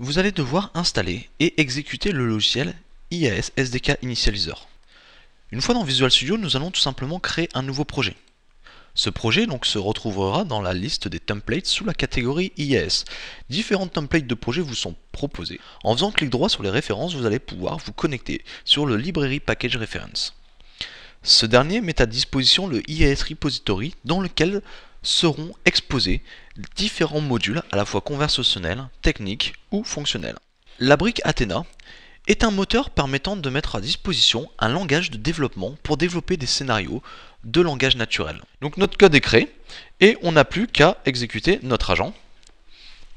vous allez devoir installer et exécuter le logiciel IAS SDK Initializer. Une fois dans Visual Studio, nous allons tout simplement créer un nouveau projet. Ce projet donc se retrouvera dans la liste des templates sous la catégorie IAS. Différents templates de projets vous sont proposés. En faisant clic droit sur les références, vous allez pouvoir vous connecter sur le Library Package Reference. Ce dernier met à disposition le IAS Repository dans lequel seront exposés différents modules à la fois conversationnels, techniques ou fonctionnels. La brique Athena est un moteur permettant de mettre à disposition un langage de développement pour développer des scénarios de langage naturel. Donc notre code est créé et on n'a plus qu'à exécuter notre agent.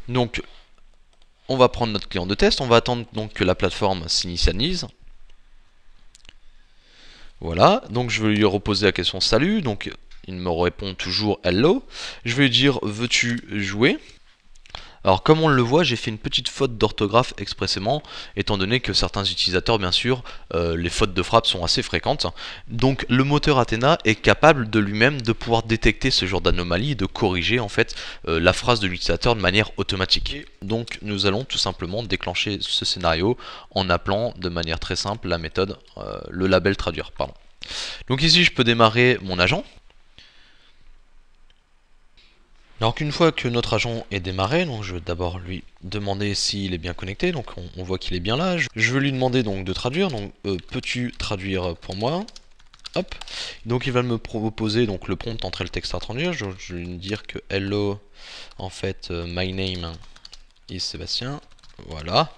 Donc on va prendre notre client de test, on va attendre donc que la plateforme s'initialise. Voilà, donc je vais lui reposer la question salut, donc il me répond toujours hello. Je vais lui dire veux-tu jouer? Alors comme on le voit, j'ai fait une petite faute d'orthographe expressément, étant donné que certains utilisateurs, bien sûr, les fautes de frappe sont assez fréquentes. Donc le moteur Athena est capable de lui-même de pouvoir détecter ce genre d'anomalie et de corriger en fait la phrase de l'utilisateur de manière automatique. Donc nous allons tout simplement déclencher ce scénario en appelant de manière très simple la méthode, le label traduire. Pardon. Donc ici je peux démarrer mon agent. Alors qu'une fois que notre agent est démarré, donc je vais d'abord lui demander s'il est bien connecté, donc on voit qu'il est bien là. Je vais lui demander donc de traduire, donc peux-tu traduire pour moi? Hop. Donc il va me proposer donc le prompt entrer le texte à traduire. Je vais lui dire que hello, en fait my name is Sébastien. Voilà.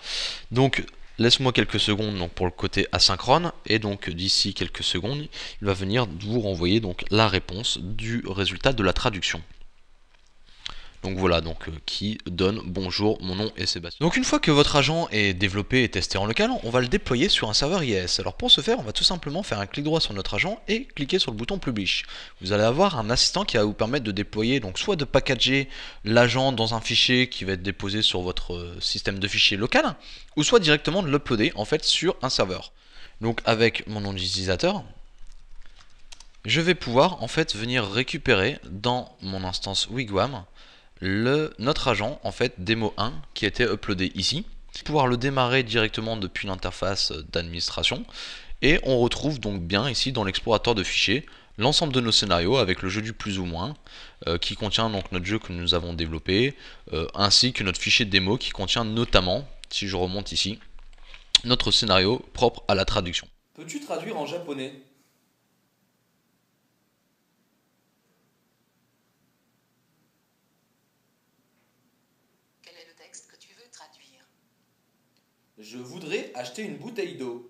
Donc laisse-moi quelques secondes donc, pour le côté asynchrone, et donc d'ici quelques secondes, il va venir vous renvoyer donc la réponse du résultat de la traduction. Donc voilà, donc qui donne bonjour, mon nom est Sébastien. Donc une fois que votre agent est développé et testé en local, on va le déployer sur un serveur IAS. Alors pour ce faire, on va tout simplement faire un clic droit sur notre agent et cliquer sur le bouton Publish. Vous allez avoir un assistant qui va vous permettre de déployer, donc soit de packager l'agent dans un fichier qui va être déposé sur votre système de fichiers local, ou soit directement de l'uploader en fait sur un serveur. Donc avec mon nom d'utilisateur, je vais pouvoir en fait venir récupérer dans mon instance Wigwam notre agent en fait démo 1 qui a été uploadé ici, pouvoir le démarrer directement depuis l'interface d'administration, et on retrouve donc bien ici dans l'explorateur de fichiers l'ensemble de nos scénarios avec le jeu du plus ou moins qui contient donc notre jeu que nous avons développé, ainsi que notre fichier de démo qui contient notamment, si je remonte ici, notre scénario propre à la traduction. Peux-tu traduire en japonais? Quel est le texte que tu veux traduire? Je voudrais acheter une bouteille d'eau.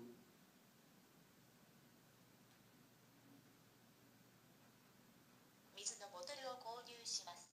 水のボトルを購入します。